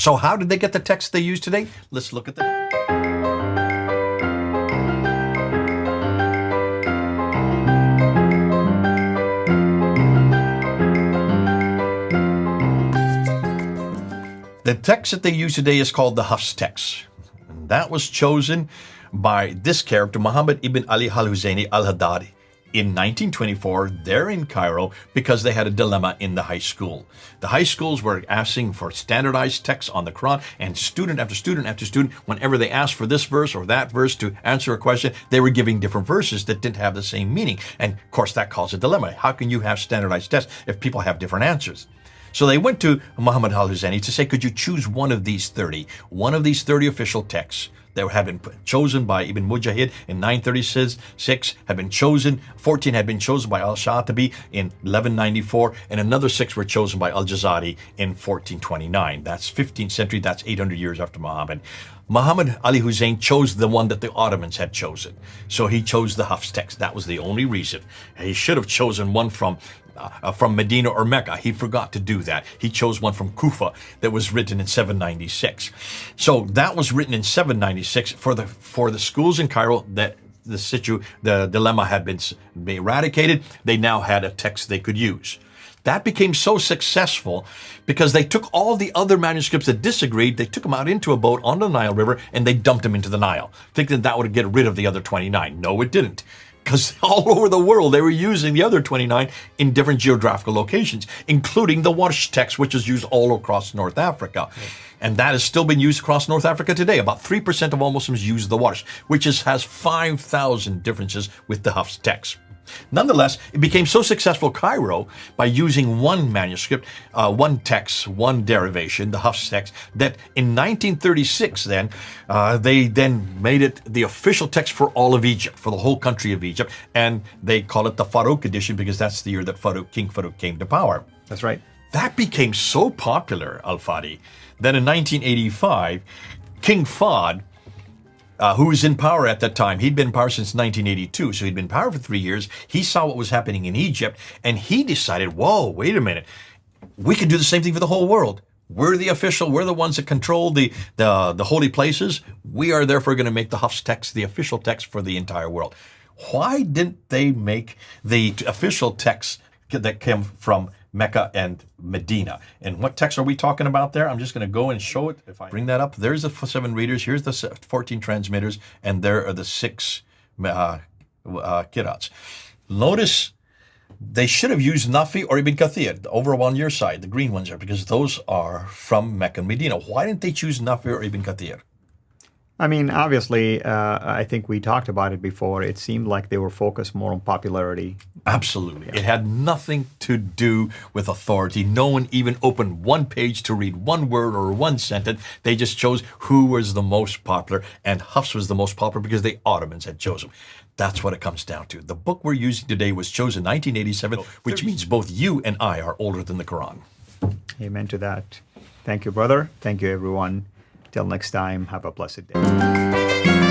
So how did they get the text they use today? Let's look at the... The text that they use today is called the Hafs text. And that was chosen by this character, Muhammad ibn Ali al-Husayni al-Haddad, in 1924 there in Cairo, because they had a dilemma in the high school. The high schools were asking for standardized texts on the Quran, and student after student after student, whenever they asked for this verse or that verse to answer a question, they were giving different verses that didn't have the same meaning. And of course that caused a dilemma. How can you have standardized tests if people have different answers? So they went to Muhammad al-Husayni to say, could you choose one of these 30 official texts that had been chosen by Ibn Mujahid in 936, had been chosen, 14 had been chosen by al-Shatibi in 1194, and another 6 were chosen by al-Jazari in 1429. That's 15th century, that's 800 years after Muhammad. Muhammad Ali Hussein chose the one that the Ottomans had chosen. So he chose the Hafs text. That was the only reason. He should have chosen one from Medina or Mecca. He forgot to do that. He chose one from Kufa that was written in 796. So that was written in 796 for the schools in Cairo that the dilemma had been eradicated. They now had a text they could use. That became so successful because they took all the other manuscripts that disagreed, they took them out into a boat on the Nile River, and they dumped them into the Nile, thinking that would get rid of the other 29. No, it didn't. Because all over the world, they were using the other 29 in different geographical locations, including the Warsh text, which is used all across North Africa. Yes. And that has still been used across North Africa today. About 3% of all Muslims use the Warsh, which has 5,000 differences with the Hafs text. Nonetheless, it became so successful Cairo by using one manuscript, one text, one derivation, the Hafs text, that in 1936 they then made it the official text for all of Egypt, for the whole country of Egypt, and they call it the Farouk edition because that's the year that King Farouk came to power. That's right. That became so popular, Al-Fadi, that in 1985, King Fahd, who was in power at that time, he'd been in power since 1982, so he'd been in power for 3 years. He saw what was happening in Egypt, and he decided, whoa, wait a minute, we can do the same thing for the whole world. We're the ones that control the holy places. We are therefore going to make the Hafs text the official text for the entire world. Why didn't they make the official text that came from Mecca and Medina? And what text are we talking about there? I'm just going to go and show it. If I bring that up, there's the 7 readers, here's the 14 transmitters, and there are the 6 qira'ats. Notice they should have used Nafi or Ibn Kathir over on your side, the green ones are, because those are from Mecca and Medina. Why didn't they choose Nafi or Ibn Kathir? I mean, obviously, I think we talked about it before. It seemed like they were focused more on popularity. Absolutely. Yeah. It had nothing to do with authority. No one even opened one page to read one word or one sentence. They just chose who was the most popular, and Hafs was the most popular because the Ottomans had chosen. That's what it comes down to. The book we're using today was chosen in 1987, which means both you and I are older than the Quran. Amen to that. Thank you, brother. Thank you, everyone. Till next time, have a blessed day.